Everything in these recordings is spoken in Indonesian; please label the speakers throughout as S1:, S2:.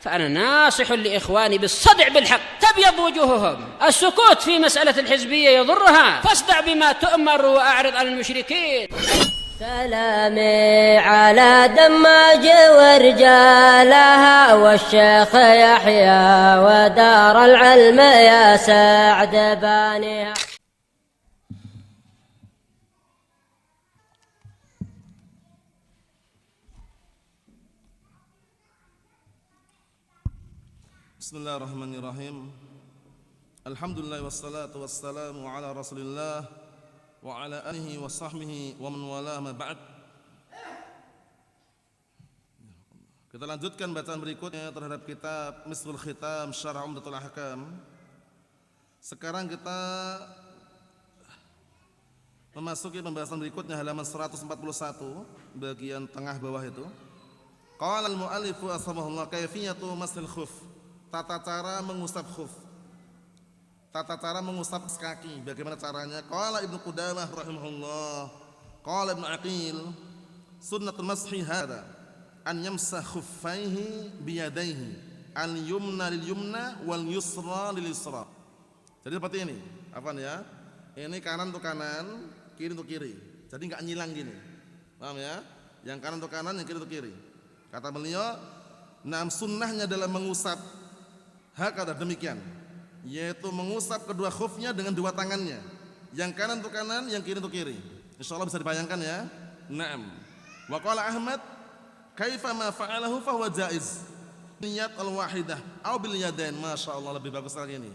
S1: فأنا ناصح لإخواني بالصدع بالحق تبيض وجوههم. السكوت في مسألة الحزبية يضرها، فاصدع بما تؤمر وأعرض عن المشركين.
S2: سلامي على دماج ورجالها والشيخ يحيى ودار العلم يا سعد بانيها.
S3: Bismillahirrahmanirrahim. Alhamdulillah wassalatu wassalamu ala Rasulillah wa ala alihi wa sahbihi wa man wala ma ba'd. Kita lanjutkan bacaan berikutnya terhadap kitab Misbahul Khitam Syarah Umdatul Ahkam. Sekarang kita memasuki pembahasan berikutnya halaman 141 bagian tengah bawah itu. Qala al-mu'allifu asbahullah kayfiyatu masil khuf. Tata cara mengusap khuf. Tata cara mengusap kaki, bagaimana caranya? Qala Ibnu Qudamah rahimahullah, qala Ibnu Aqil, sunnatul mashi hada an yamsah khuffaihi biyadaihi al-yumna lil yumna wal yusra lil yusra. Jadi seperti ini, apa ya? Ini kanan untuk kanan, kiri untuk kiri. Jadi enggak nyilang gini. Paham ya? Yang kanan untuk kanan, yang kiri untuk kiri. Kata beliau, "Nam sunnahnya dalam mengusap hakada demikian, yaitu mengusap kedua khufnya dengan dua tangannya, yang kanan untuk kanan, yang kiri untuk kiri." Insyaallah bisa dibayangkan ya. Naam. Wa qala Ahmad, "Kaifa ma fa'alahu fa huwa jaiz." Niat al-wahidah au bil yadain. Masyaallah, lebih bagus lagi ini.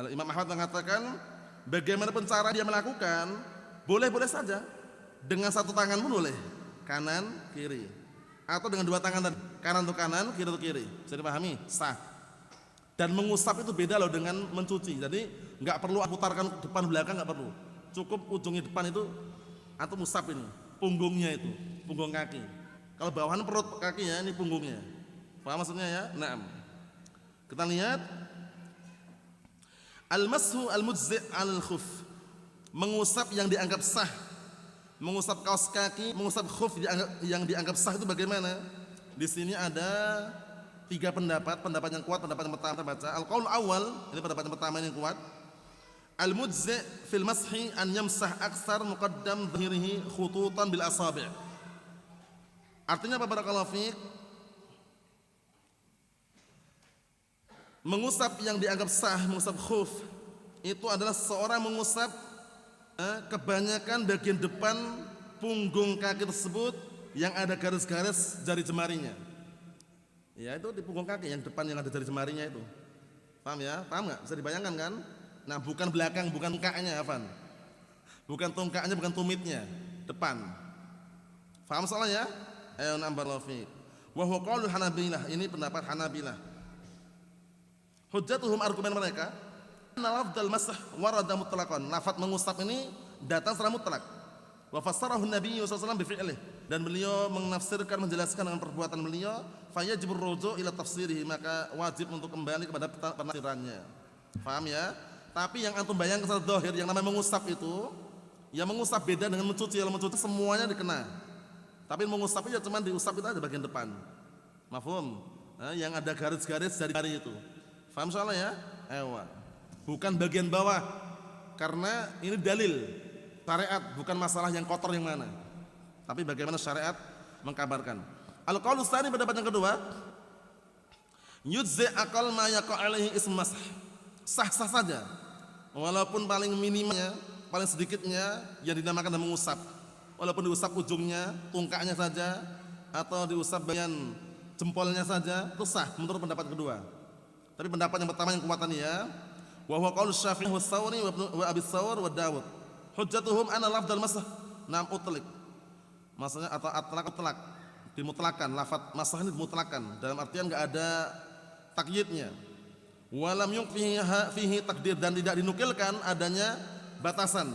S3: Imam Ahmad mengatakan, bagaimanapun cara dia melakukan, boleh-boleh saja. Dengan satu tangan pun boleh, kanan, kiri. Atau dengan dua tangan, kanan untuk kanan, kiri untuk kiri. Bisa dipahami? Sah. Dan mengusap itu beda loh dengan mencuci. Jadi nggak perlu putarkan depan belakang, nggak perlu. Cukup ujungnya depan itu atau usap ini, punggungnya itu, punggung kaki. Kalau bawahan perut kakinya, ini punggungnya. Paham maksudnya ya? Naam. Kita lihat al-mashu al-mujzi' al-khuf. Mengusap yang dianggap sah. Mengusap kaos kaki, mengusap khuf yang dianggap sah itu bagaimana? Di sini ada tiga pendapat, pendapat yang kuat, pendapat yang pertama kita baca. Al-qaul awal, ini pendapat yang pertama yang kuat. Al-mujzi' fil mashi an yamsah aksar muqaddam dhahirihi khututan bil asabi'. Artinya apa barakallahu fiik? Mengusap yang dianggap sah, mengusap khuf, itu adalah seorang mengusap kebanyakan bagian depan punggung kaki tersebut yang ada garis-garis jari jemarinya. Ya, itu di punggung kaki yang depan yang ada jari jemarinya itu. Paham ya? Paham enggak? Bisa dibayangkan kan? Nah, bukan belakang, bukan tungkaknya, Afan. Bukan tungkaknya, bukan tumitnya, depan. Paham soalnya? Ayo nambah fiik. Wa huwa qaulul Hanabilah, ini pendapat Hanabilah. Hujjatuhum, argumen mereka, lafdzul masah warada mutlaqan. Lafaz mengusap ini datang secara mutlak. Wa fassarahu Nabi sallallahu alaihi wasallam bi fi'lihi, dan beliau menafsirkan, menjelaskan dengan perbuatan beliau. Fayajibur ruju' ila tafsirihi, maka wajib untuk kembali kepada penafsirannya. Paham ya? Tapi yang antum bayangkan secara zahir, yang namanya mengusap itu, ya mengusap beda dengan mencuci. Kalau mencuci semuanya dikena. Tapi mengusap ya cuma diusap itu aja bagian depan. Mafhum? Yang ada garis-garis dari jari itu. Paham soalnya ya? Ewa. Bukan bagian bawah, karena ini dalil syariat, bukan masalah yang kotor yang mana, tapi bagaimana syariat mengkabarkan. Al-qaulu tsani, pendapat yang kedua, yujzi aqal ma yaqa alaihi ism masah. Sah-sah saja, walaupun paling minimnya, paling sedikitnya yang dinamakan dan mengusap, walaupun diusap ujungnya, tungkaknya saja, atau diusap bagian jempolnya saja, itu sah menurut pendapat kedua. Tapi pendapat yang pertama yang kuat ya, wa huwa qaul Syafi'i wa Tsawri wa Abi Tsawr wa Dawud. Hujjatuhum anna lafdzal masah nam utliq. Maksudnya atau atlaq dimutlakan, lafaz masah ini dimutlakan dalam artian enggak ada takyidnya. Wa lam fihi takdir, dan tidak dinukilkan adanya batasan.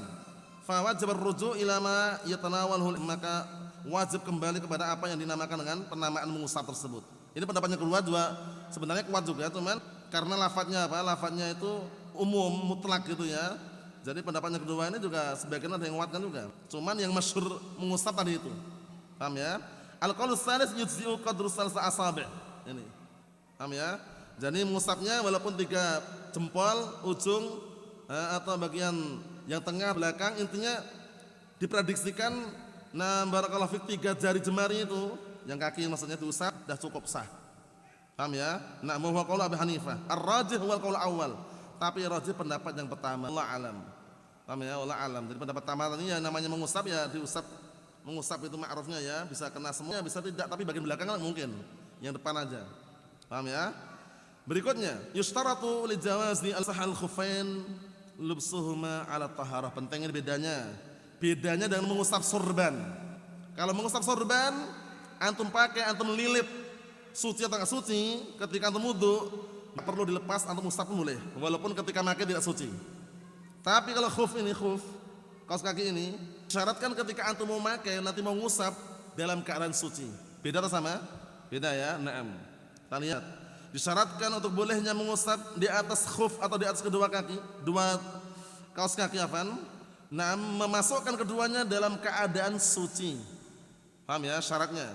S3: Fa wajib ar-ruju' ila ma yatanawalhu, maka wajib kembali kepada apa yang dinamakan dengan penamaan mengusap tersebut. Ini pendapatnya kedua juga sebenarnya kuat juga, cuman karena lafadznya apa? Lafadznya itu umum, mutlak gitu ya. Jadi pendapatnya kedua ini juga sebagian ada yang menguatkan juga. Cuman yang masyhur mengusap tadi itu. Paham ya? Al-qaulu tsalits yujzi'u qadru salsa asabi'. Ini. Paham ya? Jadi mengusapnya walaupun 3 jempol ujung atau bagian yang tengah belakang, intinya diprediksikan barakallahu fik 3 jari jemari itu yang kaki maksudnya diusap dah cukup sah. Paham ya? Huwa qaul Abi Hanifah. Ar-rajih wal qaul awal. Tapi rajih pendapat yang pertama. Allah alam. Paham ya? Allah alam. Jadi pendapat pertama tadi ya namanya mengusap ya diusap. Mengusap itu ma'rufnya ya, bisa kena semuanya, bisa tidak, tapi bagian belakang kan mungkin. Yang depan aja. Paham ya? Berikutnya, yustaratu li jawazi al-sahal khuffain lubsuhuma ala taharah. Pentingnya bedanya. Bedanya dengan mengusap sorban. Kalau mengusap sorban, antum pakai, antum lilit suci atau enggak suci, ketika antum wudu perlu dilepas, antum usap pun boleh, walaupun ketika pakai tidak suci. Tapi kalau khuf ini, khuf kaos kaki ini, syaratkan ketika antum mau pakai nanti mau ngusap dalam keadaan suci. Beda atau sama? Beda ya. Naam. Kita lihat. Disyaratkan untuk bolehnya mengusap di atas khuf atau di atas kedua kaki, dua kaos kaki afan. Naam, memasukkan keduanya dalam keadaan suci. Paham ya syaratnya?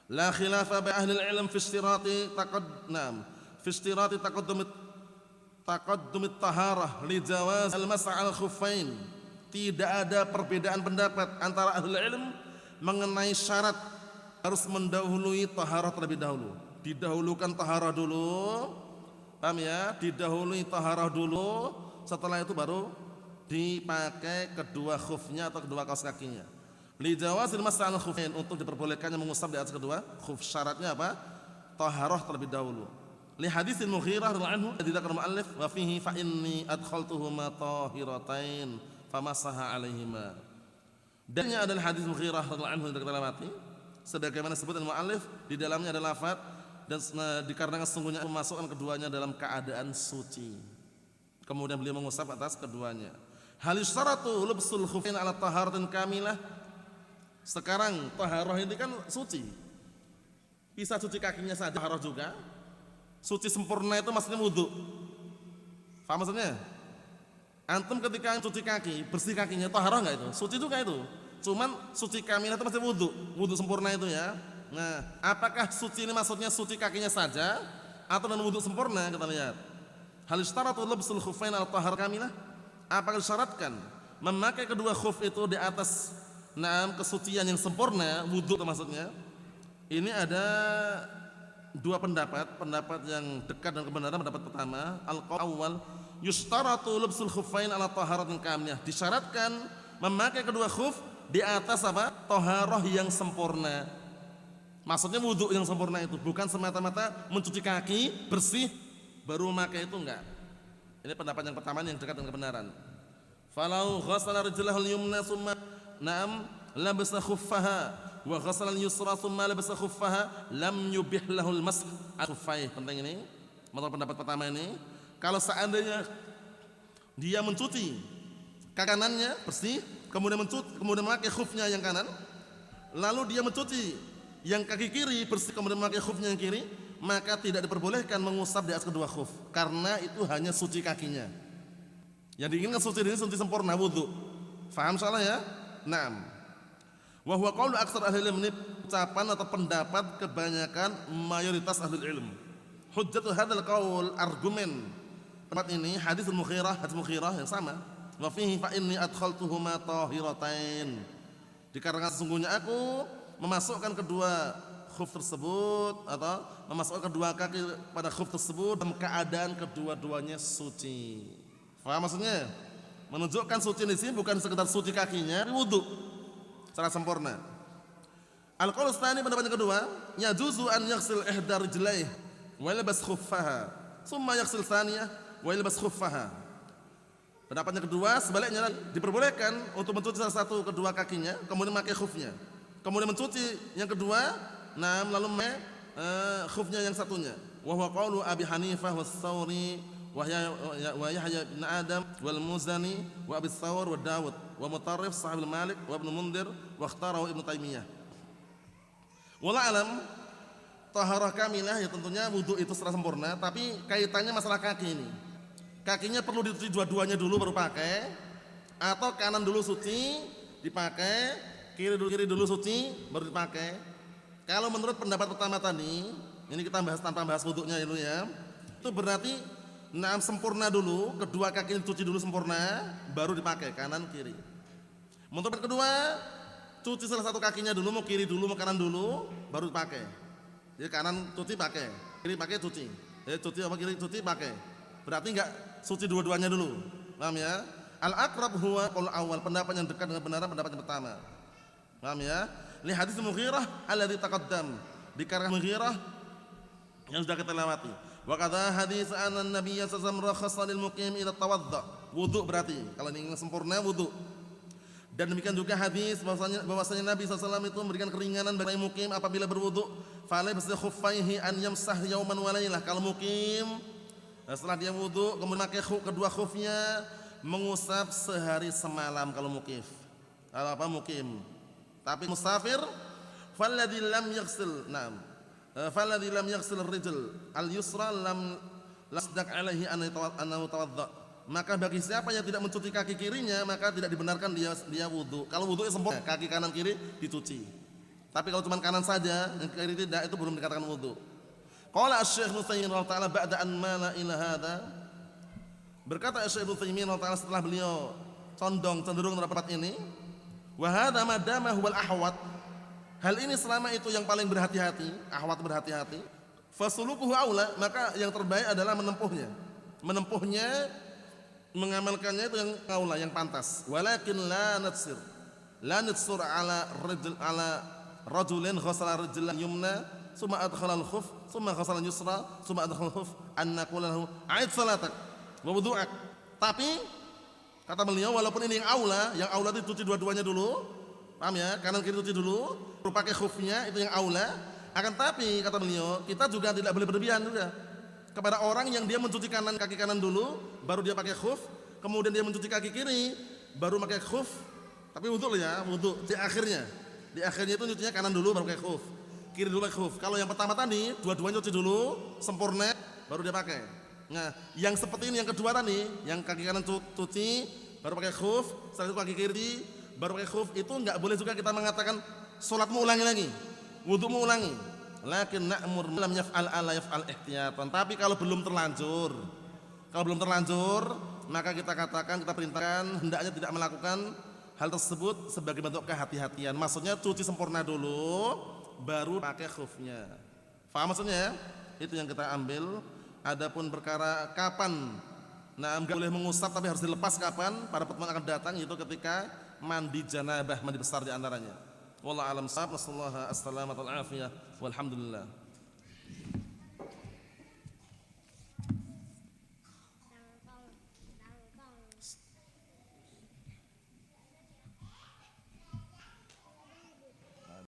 S3: La khilafa bi ahli al-ilm fi istirati taqaddumit taharah li jawaz al-mas' al-khuffain. Tidak ada perbedaan pendapat antara ahli ilm mengenai syarat harus mendahului taharah terlebih dahulu. Didahulukan taharah dulu. Paham ya? Didahului taharah dulu, setelah itu baru dipakai kedua khufnya atau kedua kaos kakinya. Li jawazil mas'al khuffain, untuk diperbolehkannya mengusap di atas kedua khuf. Syaratnya apa? Taharah terlebih dahulu. Li hadisil Mughirah radhiyallahu anhu dzakar muallif wa fihi fa inni adkhaltuhuma tahiratain famasaha alaihima. Dan yang adalah hadis Mughirah radhiyallahu anhu yang kita lewati, sebagaimana disebutkan muallif di dalamnya ada lafaz dan dikarenakan sesungguhnya memasukkan keduanya dalam keadaan suci. Kemudian beliau mengusap atas keduanya. Hal yustaratu lubsul khuffain ala taharatin kamilah. Sekarang taharah ini kan suci. Bisa cuci kakinya saja taharah juga. Suci sempurna itu maksudnya wudu. Paham maksudnya? Antum ketika cuci kaki, bersih kakinya taharah enggak itu? Suci juga itu. Cuman suci kamilah itu maksudnya wudu. Wudu sempurna itu ya. Nah, apakah suci ini maksudnya suci kakinya saja atau dengan wudu sempurna? Kita lihat. Hal yustaratu lubsul khuffain ala tahar kamilah? Apakah disyaratkan memakai kedua khuf itu di atas kesucian yang sempurna, wudu itu maksudnya? Ini ada dua pendapat yang dekat dengan kebenaran. Pendapat pertama, al-qaul awal, yustaratu lubsul khuffain ala taharatin kamilah. Disyaratkan memakai kedua khuf di atas apa? Taharah yang sempurna. Maksudnya wudu yang sempurna itu bukan semata-mata mencuci kaki bersih baru memakai, itu enggak. Ini pendapat yang pertama yang dekat dengan kebenaran. Falau ghassala rijlahu al-yumna thumma labasa khuffaha wa ghassala al-yusra thumma labasa khuffaha lam yubih lahu al-masah al-khuffai. Penting ini. Menurut pendapat pertama ini, kalau seandainya dia mencuci kaki kanannya bersih, kemudian memakai khufnya yang kanan, lalu dia mencuci yang kaki kiri bersih kemudian memakai khufnya yang kiri, maka tidak diperbolehkan mengusap di atas kedua khuf karena itu hanya suci kakinya. Yang diinginkan suci ini suci sempurna wudu. Faham salah ya? Naam. Wa huwa qaulu aktsar ahli ilm, ucapan atau pendapat kebanyakan mayoritas ahli ilm. Hujjatu hadzal qaul, argumen pendapat ini hadis Mughirah yang sama. Wa fihi fa inni adkhaltuhuma tahiratain. Dikarenakan sesungguhnya aku memasukkan kedua khuf tersebut atau memasukkan kedua kaki pada khuf tersebut dalam keadaan kedua-duanya suci. Faham maksudnya? Menunjukkan suci di sini bukan sekedar suci kakinya, wudu secara sempurna. Al-qaul tsani, pendapat yang kedua, yajuzu an yaghsil ihda rijlaihi wa yalbas khuffaha, thumma yaghsil tsaniyah wa yalbas khuffaha. Pendapat yang kedua sebaliknya, diperbolehkan untuk mencuci salah satu kedua kakinya kemudian memakai khufnya. Kemudian mencuci yang kedua, lalu khufnya yang satunya. Wa huwa qaulu Abi Hanifah was Tsauri wa Yahya bin Adam wal Muzani wa Abi Tsawr wa Dawud wa Mutarrif sahib Malik wa Ibnu Mundhir wa ikhtarahu Ibnu Taimiyah. Wallahu alam, taharah kamilah ya tentunya wudu itu secara sempurna, tapi kaitannya masalah kaki ini. Kakinya perlu dicuci dua-duanya dulu baru pakai, atau kanan dulu suci dipakai, kiri dulu suci baru dipakai. Kalau menurut pendapat pertama tadi, Ini kita bahas tanpa bahas wudunya itu ya. Itu berarti sempurna dulu, kedua kaki cuci dulu sempurna, baru dipakai kanan kiri. Untuk yang kedua, cuci salah satu kakinya dulu, mau kiri dulu, mau kanan dulu, baru dipakai. Jadi kanan cuci pakai, kiri pakai cuci. Jadi cuci apa kiri cuci pakai. Berarti enggak suci dua-duanya dulu. Paham ya? Al-aqrab huwa qaul awal, pendapat yang dekat dengan kebenaran pendapat yang pertama. Paham ya? Li hadis Mughirah alladzi taqaddam, dikarenakan Mughirah yang sudah kita lewati. Wa kadza hadis anna Nabiy sallallahu alaihi wasallam rakhasa lil muqim ila tawadda. Wudu berarti kalau ingin sempurna wudu. Dan demikian juga hadis bahwasanya Nabi SAW itu memberikan keringanan bagi mukim apabila berwudu. Falai bersih khuffaihi an yamsah yauman wa lailah. Kalau mukim setelah dia wudu kemudian pakai kedua khufnya mengusap sehari semalam kalau mukif. Kalau apa mukim. Tapi musafir falladzi lam yaghsil. Naam. Falladzi lam yaghsil ar-rijl al-yusra lam lasdak alaihi an tawadda. Maka bagi siapa yang tidak mencuci kaki kirinya maka tidak dibenarkan dia wudu. Kalau wudu sempurna, kaki kanan kiri dicuci. Tapi kalau cuma kanan saja, yang kiri tidak, itu belum dikatakan wudu. Qala Asy-Syaikh Ibnu Taimiyah rahimahullah taala ba'da an mala ila hadza. Berkata Asy-Syaikh Ibnu Taimiyah rahimahullah taala setelah beliau cenderung terhadap ini, wa hadza madama huwal ahwat. Hal ini selama itu yang paling berhati-hati, ahwat berhati-hati. Fasulukuhu aula, maka yang terbaik adalah menempuhnya. Mengamalkannya itu yang aula, yang pantas. Walakin la natsir ala rajulin ghasala rijlan yumna summa adkhala al-khuf summa ghasala al-yusra summa adkhala al-khuf an naqula lahu a'id salatak wa wudu'ak. Tapi kata beliau walaupun ini yang aula itu cuci dua-duanya dulu. Paham ya? Kanan kiri cuci dulu, baru pakai khufnya, itu yang aula. Akan tapi kata beliau, kita juga tidak boleh berlebihan juga. Kepada orang yang dia mencuci kaki kanan dulu, baru dia pakai khuf, kemudian dia mencuci kaki kiri, baru pakai khuf, tapi wudu ya, wudu di akhirnya itu nyucinya kanan dulu, baru pakai khuf, kiri dulu pakai khuf. Kalau yang pertama tadi, dua-duanya cuci dulu, sempurna, baru dia pakai. Nah, yang seperti ini, yang kedua tadi, yang kaki kanan cuci, baru pakai khuf, setelah itu kaki kiri, baru pakai khuf, itu enggak boleh juga kita mengatakan sholatmu ulangi lagi, wudumu ulangi. Lakin na'mur lam yaf'al ala yaf'al ihtiyatan. Tapi kalau belum terlanjur, maka kita katakan, kita perintahkan hendaknya tidak melakukan hal tersebut sebagai bentuk kehati-hatian. Maksudnya cuci sempurna dulu, baru pakai khufnya. Faham maksudnya? Itu yang kita ambil. Adapun perkara kapan, enggak boleh mengusap tapi harus dilepas kapan? Pada pertemuan akan datang, itu ketika mandi janabah, mandi besar di antaranya. Wallahu a'lam. Sallallahu alaihi wasallam. Walhamdulillah.